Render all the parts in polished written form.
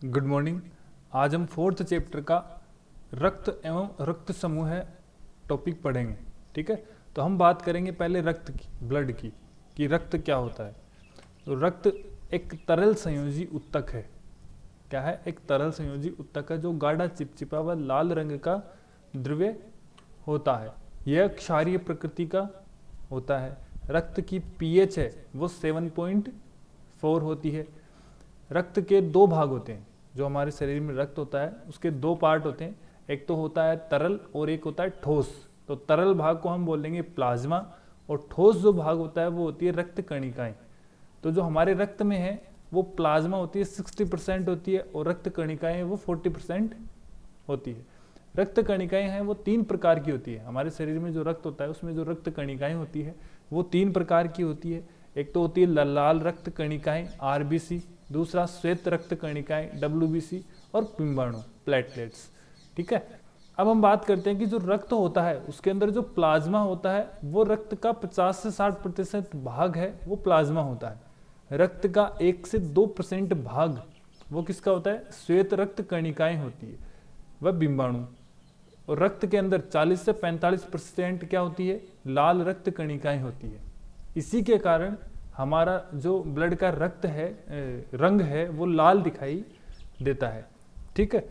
Good morning. आज हम fourth chapter का रक्त एवं रक्त समूह टॉपिक पढ़ेंगे। ठीक है, तो हम बात करेंगे पहले रक्त की, ब्लड की, कि रक्त क्या होता है। तो रक्त एक तरल संयोजी उत्तक है। क्या है? एक तरल संयोजी उत्तक है जो गाढ़ा चिपचिपा व लाल रंग का द्रव्य होता है। यह क्षारीय प्रकृति का होता है। रक्त की पीएच है वो 7.4 होती है। रक्त के दो भाग होते हैं। जो हमारे शरीर में रक्त होता है उसके दो पार्ट होते हैं, एक तो होता है तरल और एक होता है ठोस। तो तरल भाग को हम बोलेंगे प्लाज्मा और ठोस जो भाग होता है वो होती है रक्त कणिकाएं। तो जो हमारे रक्त में है वो प्लाज्मा होती है 60% होती है और रक्त कणिकाएं वो 40% होती है। रक्त कणिकाएं हैं वो 3 प्रकार की होती है। हमारे शरीर में जो रक्त होता है उसमें जो रक्त कणिकाएं होती है वो 3 प्रकार की होती है। एक तो होती है लाल रक्त कणिकाएं आरबीसी, दूसरा श्वेत रक्त कणिकाएं डब्ल्यूबीसी और पिंबाणु प्लेटलेट्स। ठीक है, अब हम बात करते हैं कि जो रक्त होता है उसके अंदर जो प्लाज्मा होता है वो रक्त का 50 से 60% भाग है वो प्लाज्मा होता है। रक्त का 1 से 2% भाग वो किसका होता है? श्वेत रक्त कणिकाएं होती है वह बिंबाणु। और रक्त के अंदर 40 से 45% क्या होती है? लाल रक्त कणिकाएं होती है। इसी के कारण हमारा जो ब्लड का रक्त है रंग है वो लाल दिखाई देता है। ठीक है,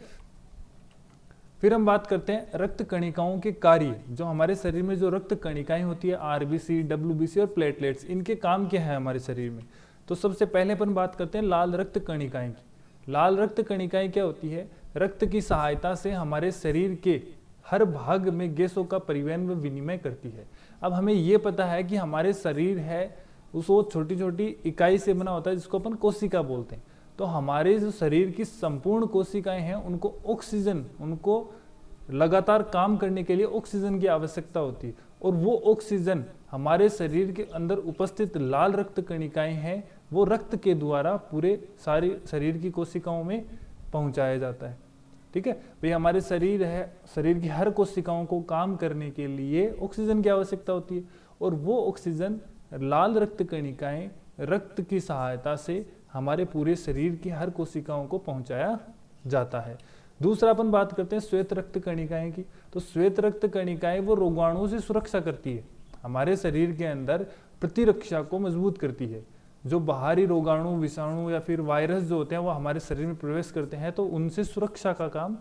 फिर हम बात करते हैं रक्त कणिकाओं के कार्य। जो हमारे शरीर में जो रक्त कणिकाएं होती है आरबीसी डब्ल्यूबीसी और प्लेटलेट्स, इनके काम क्या है हमारे शरीर में। तो सबसे पहले अपन बात करते हैं लाल रक्त कणिकाएं की। लाल रक्त कणिकाएं क्या होती है? रक्त की सहायता से हमारे शरीर के हर भाग में गैसों का परिवहन व विनिमय करती है। अब हमें यह पता है कि हमारे शरीर है उसको छोटी छोटी इकाई से बना होता है जिसको अपन कोशिका बोलते हैं। तो हमारे जो शरीर की संपूर्ण कोशिकाएं हैं उनको ऑक्सीजन, उनको लगातार काम करने के लिए ऑक्सीजन की आवश्यकता होती है और वो ऑक्सीजन हमारे शरीर के अंदर उपस्थित लाल रक्त कणिकाएं हैं वो रक्त के द्वारा पूरे सारे शरीर की कोशिकाओं में पहुंचाया जाता है। ठीक है भाई, हमारे शरीर है, शरीर की हर कोशिकाओं को काम करने के लिए ऑक्सीजन की आवश्यकता होती है और वो ऑक्सीजन लाल रक्त कणिकाएं रक्त की सहायता से हमारे पूरे शरीर की हर कोशिकाओं को पहुंचाया जाता है। दूसरा अपन बात करते हैं श्वेत रक्त कणिकाएं की। तो श्वेत रक्त कणिकाएं वो रोगाणुओं से सुरक्षा करती है, हमारे शरीर के अंदर प्रतिरक्षा को मजबूत करती है। जो बाहरी रोगाणु, विषाणु या फिर वायरस जो होते हैं वो हमारे शरीर में प्रवेश करते हैं तो उनसे सुरक्षा का काम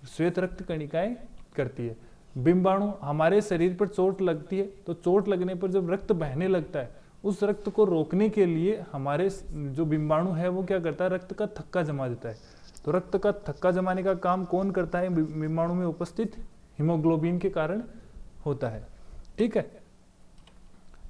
श्वेत रक्त कणिकाएं करती है। बिंबाणु, हमारे शरीर पर चोट लगती है तो चोट लगने पर जब रक्त बहने लगता है उस रक्त को रोकने के लिए हमारे जो बिंबाणु है वो क्या करता है? रक्त का थक्का जमा देता है। तो रक्त का थक्का जमाने का काम कौन करता है? बिंबाणु में उपस्थित हीमोग्लोबिन के कारण होता है। ठीक है,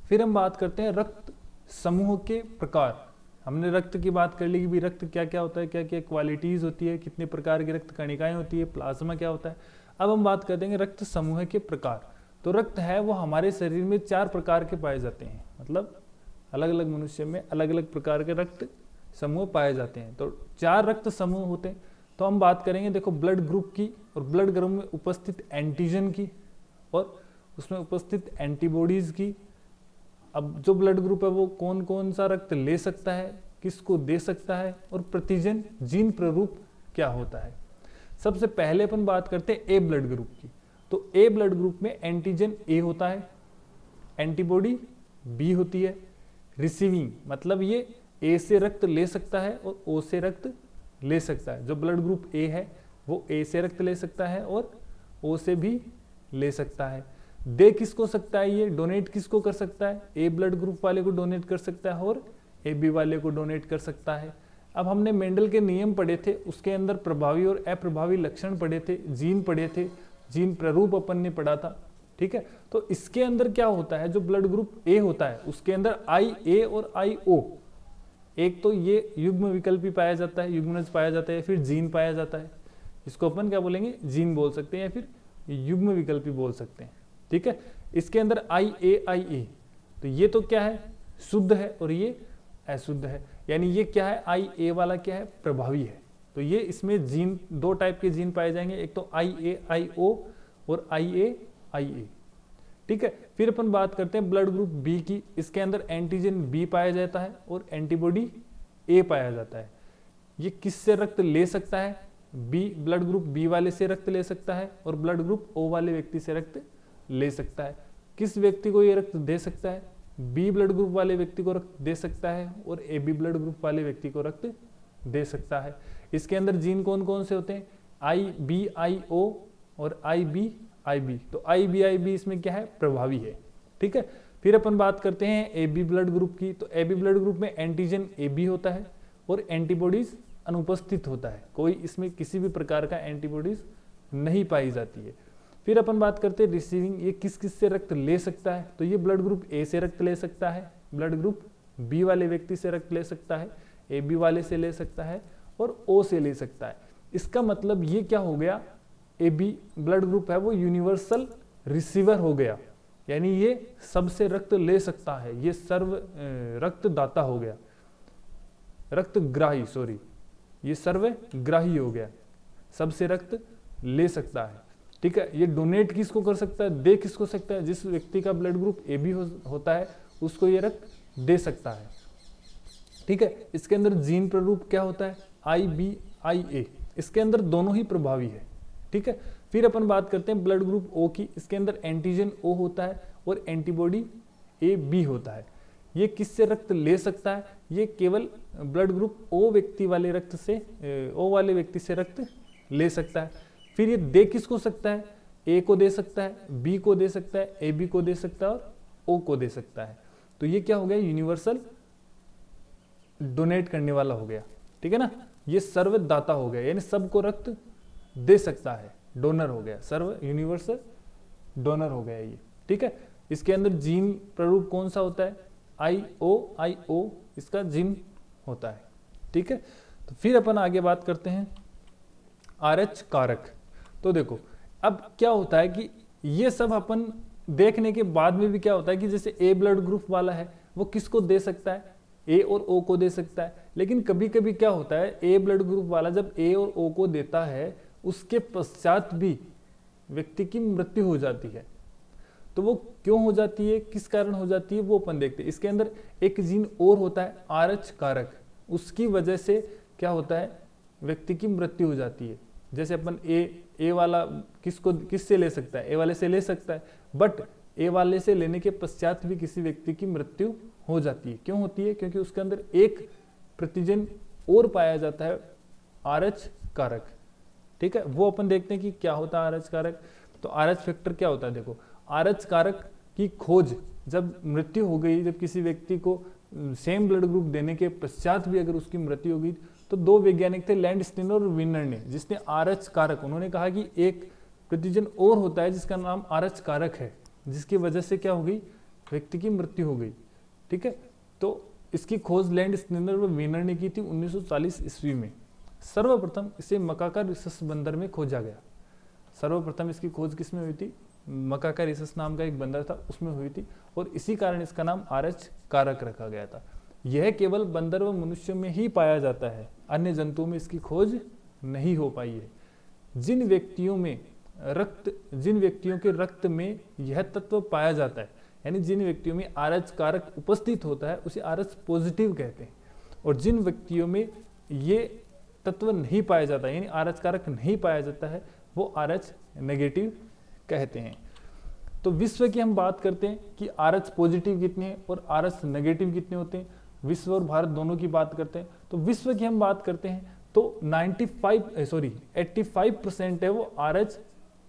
फिर हम बात करते हैं रक्त समूह के प्रकार। हमने रक्त की बात कर ली कि भी रक्त क्या क्या होता है, क्या क्या क्वालिटीज होती है, कितने प्रकार की रक्त कणिकाएं होती है, प्लाज्मा क्या होता है। अब हम बात कर देंगे रक्त समूह के प्रकार। तो रक्त है वो हमारे शरीर में 4 प्रकार के पाए जाते हैं, मतलब अलग अलग मनुष्य में अलग अलग प्रकार के रक्त समूह पाए जाते हैं। तो 4 रक्त समूह होते हैं। तो हम बात करेंगे देखो ब्लड ग्रुप की और ब्लड ग्रुप में उपस्थित एंटीजन की और उसमें उपस्थित एंटीबॉडीज की। अब जो ब्लड ग्रुप है वो कौन कौन सा रक्त ले सकता है, किसको दे सकता है और प्रतिजन जीन प्ररूप क्या होता है। सबसे पहले अपन बात करते हैं ए ब्लड ग्रुप की। तो ए ब्लड ग्रुप में एंटीजन ए होता है, एंटीबॉडी बी होती है, रिसीविंग मतलब ये ए से रक्त ले सकता है और ओ से रक्त ले सकता है। जो ब्लड ग्रुप ए है वो ए से रक्त ले सकता है और ओ से भी ले सकता है। दे किसको सकता है? ये डोनेट किसको कर सकता है? ए ब्लड ग्रुप वाले को डोनेट कर सकता है और ए बी वाले को डोनेट कर सकता है। अब हमने मेंडल के नियम पढ़े थे, उसके अंदर प्रभावी और अप्रभावी लक्षण पढ़े थे, जीन पढ़े थे, जीन प्ररूप अपन ने पढ़ा था। ठीक है, तो इसके अंदर क्या होता है? जो ब्लड ग्रुप ए होता है उसके अंदर आई ए और आई ओ, एक तो ये युग्म विकल्पी पाया जाता है, युग्मनज पाया जाता है, फिर जीन पाया जाता है। इसको अपन क्या बोलेंगे? जीन बोल सकते हैं या फिर युग्म विकल्पी बोल सकते हैं। ठीक है, इसके अंदर आई ए, तो ये तो क्या है? शुद्ध है और ये अशुद्ध है। यानी ये क्या है? आई ए वाला क्या है? प्रभावी है। तो ये इसमें जीन 2 टाइप के जीन पाए जाएंगे, एक तो आई ए आई ओ और आई ए। ठीक है, फिर अपन बात करते हैं ब्लड ग्रुप बी की। इसके अंदर एंटीजन बी पाया जाता है और एंटीबॉडी ए पाया जाता है। ये किससे रक्त ले सकता है? बी ब्लड ग्रुप बी वाले से रक्त ले सकता है और ब्लड ग्रुप ओ वाले व्यक्ति से रक्त ले सकता है। किस व्यक्ति को ये रक्त दे सकता है? बी ब्लड ग्रुप वाले व्यक्ति को रक्त दे सकता है और ए बी ब्लड ग्रुप वाले व्यक्ति को रक्त दे सकता है। इसके अंदर जीन कौन कौन से होते हैं? आई बी आई ओ और आई बी आई बी। तो आई बी इसमें क्या है? प्रभावी है। ठीक है, फिर अपन बात करते हैं ए बी ब्लड ग्रुप की। तो ए बी ब्लड ग्रुप में एंटीजन ए बी होता है और एंटीबॉडीज अनुपस्थित होता है, कोई इसमें किसी भी प्रकार का एंटीबॉडीज नहीं पाई जाती है। फिर अपन बात करते हैं रिसीविंग, ये किस किस से रक्त ले सकता है? तो ये ब्लड ग्रुप ए से रक्त ले सकता है, ब्लड ग्रुप बी वाले व्यक्ति से रक्त ले सकता है, ए बी वाले से ले सकता है और ओ से ले सकता है। इसका मतलब ये क्या हो गया? ए बी ब्लड ग्रुप है वो यूनिवर्सल रिसीवर हो गया, यानी ये सबसे रक्त ले सकता है, ये सर्व रक्तदाता हो गया, रक्तग्राही, सॉरी ये सर्वग्राही हो गया, सबसे रक्त ले सकता है। ठीक है, ये डोनेट किसको कर सकता है? दे किसको सकता है? जिस व्यक्ति का ब्लड ग्रुप ए बी होता है उसको ये रक्त दे सकता है। ठीक है, इसके अंदर जीन प्रारूप क्या होता है? आई बी आई ए। इसके अंदर दोनों ही प्रभावी है। ठीक है, फिर अपन बात करते हैं ब्लड ग्रुप ओ की। इसके अंदर एंटीजन ओ होता है और एंटीबॉडी ए बी होता है। ये किससे रक्त ले सकता है? ये केवल ब्लड ग्रुप ओ व्यक्ति वाले रक्त से ओ वाले व्यक्ति से रक्त ले सकता है। फिर ये दे किसको सकता है? ए को दे सकता है, बी को दे सकता है, ए बी को दे सकता है और ओ को दे सकता है। तो ये क्या हो गया? यूनिवर्सल डोनेट करने वाला हो गया। ठीक है ना, ये सर्वदाता हो गया, यानी सबको रक्त दे सकता है, डोनर हो गया, सर्व यूनिवर्सल डोनर हो गया ये। ठीक है, इसके अंदर जीन प्रारूप कौन सा होता है? आई ओ इसका जीन होता है। ठीक है, तो फिर अपन आगे बात करते हैं RH कारक। तो देखो अब क्या होता है कि ये सब अपन देखने के बाद में भी क्या होता है कि जैसे ए ब्लड ग्रुप वाला है वो किसको दे सकता है? ए और ओ को दे सकता है। लेकिन कभी कभी क्या होता है, ए ब्लड ग्रुप वाला जब ए और ओ को देता है उसके पश्चात भी व्यक्ति की मृत्यु हो जाती है। तो वो क्यों हो जाती है, किस कारण हो जाती है, वो अपन देखते हैं। इसके अंदर एक जीन और होता है RH कारक, उसकी वजह से क्या होता है? व्यक्ति की मृत्यु हो जाती है। जैसे अपन ए वाला किससे ले सकता है? ए वाले से ले सकता है, बट ए वाले से लेने के पश्चात भी किसी व्यक्ति की मृत्यु हो जाती है। क्यों होती है? क्योंकि उसके अंदर एक प्रतिजन और पाया जाता है RH कारक। ठीक है, वो अपन देखते हैं कि क्या होता है RH कारक। तो RH फैक्टर क्या होता है? देखो, RH कारक की खोज जब मृत्यु हो गई, जब किसी व्यक्ति को सेम ब्लड ग्रुप देने के पश्चात भी अगर उसकी मृत्यु हो गई, तो दो वैज्ञानिक थे, लैंडस्टीनर और विनर ने, जिसने RH कारक, उन्होंने कहा कि एक प्रतिजन और होता है जिसका नाम RH कारक है, जिसकी वजह से क्या हो गई? व्यक्ति की मृत्यु हो गई। ठीक है, तो इसकी खोज लैंडस्टीनर और विनर ने की थी 1940 ईस्वी में। सर्वप्रथम इसे मकाका रिसस बंदर में खोजा गया। सर्वप्रथम इसकी खोज किसमें हुई थी? मकाका रिसस नाम का एक बंदर था, उसमें हुई थी, और इसी कारण इसका नाम RH कारक रखा गया था। यह केवल बंदर व मनुष्यों में ही पाया जाता है, अन्य जंतुओं में इसकी खोज नहीं हो पाई है। जिन व्यक्तियों के रक्त में यह तत्व पाया जाता है, यानी जिन व्यक्तियों में RH कारक उपस्थित होता है उसे RH पॉजिटिव कहते हैं, और जिन व्यक्तियों में ये तत्व नहीं पाया जाता यानी RH कारक नहीं पाया जाता है वो RH नेगेटिव कहते हैं। तो विश्व की हम बात करते हैं कि RH पॉजिटिव कितने हैं और RH नेगेटिव कितने होते हैं, विश्व और भारत दोनों की बात करते हैं। तो विश्व की हम बात करते हैं तो 85% है वो RH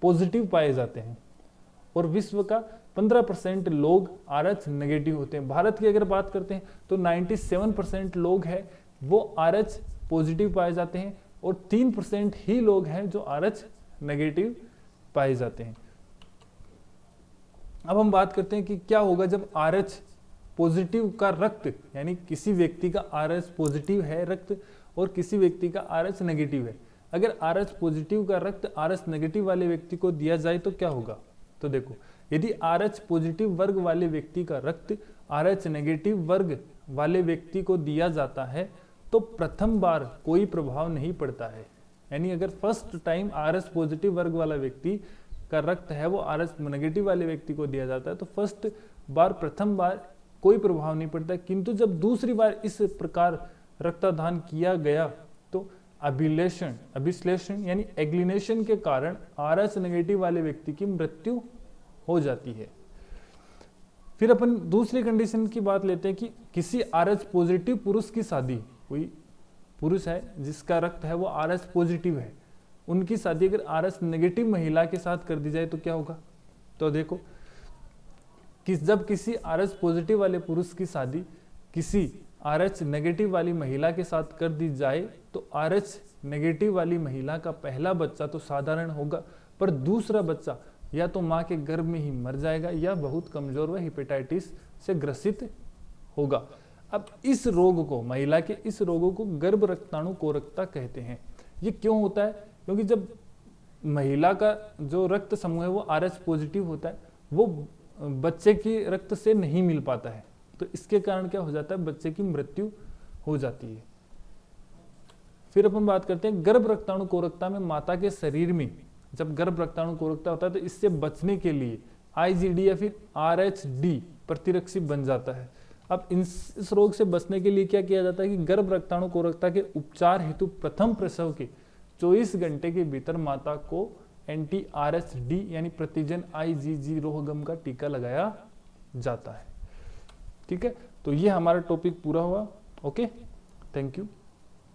पॉजिटिव पाए जाते हैं, और विश्व का 15% लोग RH नेगेटिव होते हैं। भारत की अगर बात करते हैं तो 97% लोग हैं वो RH पॉजिटिव पाए जाते हैं, और 3% ही लोग हैं जो RH नेगेटिव पाए जाते हैं। अब हम बात करते हैं कि क्या होगा जब RH पॉजिटिव का रक्त, यानी किसी व्यक्ति का RH पॉजिटिव है रक्त और किसी व्यक्ति का RH नेगेटिव है, अगर RH पॉजिटिव का रक्त RH नेगेटिव वाले व्यक्ति को दिया जाए तो क्या होगा? तो देखो, यदि RH पॉजिटिव वर्ग वाले व्यक्ति का रक्त RH नेगेटिव वर्ग वाले व्यक्ति को दिया जाता है तो प्रथम बार कोई प्रभाव नहीं पड़ता है। यानी अगर फर्स्ट टाइम RH पॉजिटिव वर्ग वाला व्यक्ति का रक्त है वो RH नेगेटिव वाले व्यक्ति को दिया जाता है तो फर्स्ट बार, प्रथम बार कोई प्रभाव नहीं पड़ता, किंतु जब दूसरी बार इस प्रकार रक्तदान किया गया तो अभिश्लेषण यानी एग्लिनेशन के कारण RH नेगेटिव वाले व्यक्ति की मृत्यु हो जाती है। फिर अपन दूसरी कंडीशन की बात लेते हैं कि किसी RH पॉजिटिव पुरुष की शादी, कोई पुरुष है जिसका रक्त है वो RH पॉजिटिव है, उनकी शादी अगर RH नेगेटिव महिला के साथ कर दी जाए तो क्या होगा। तो देखो कि जब किसी RH पॉजिटिव वाले पुरुष की शादी किसी RH नेगेटिव वाली महिला के साथ कर दी जाए तो RH नेगेटिव वाली महिला का पहला बच्चा तो साधारण होगा, पर दूसरा बच्चा या तो माँ के गर्भ में ही मर जाएगा या बहुत कमजोर व हेपेटाइटिस से ग्रसित होगा। अब इस रोग को, महिला के इस रोगों को गर्भ रक्ताणु कोरकता कहते हैं। ये क्यों होता है? क्योंकि जब महिला का जो रक्त समूह है वो RH पॉजिटिव होता है, वो बच्चे की रक्त से नहीं मिल पाता है, तो इसके कारण क्या हो जाता है, बच्चे की मृत्यु हो जाती है। फिर अपन बात करते हैं गर्भ रक्ताणु कोरकता में माता के शरीर में जब गर्भ रक्ताणु कोरकता होता है तो इससे बचने के लिए IgD या फिर RH-D प्रतिरक्षी बन जाता है। अब इस रोग से बचने के लिए क्या किया जाता है कि गर्भ रक्ताणु कोरकता के उपचार हेतु प्रथम प्रसव के 24 घंटे के भीतर माता को anti-RH-D यानी प्रतिजन IgG रोहगम का टीका लगाया जाता है। ठीक है, तो ये हमारा टॉपिक पूरा हुआ। Okay, thank you.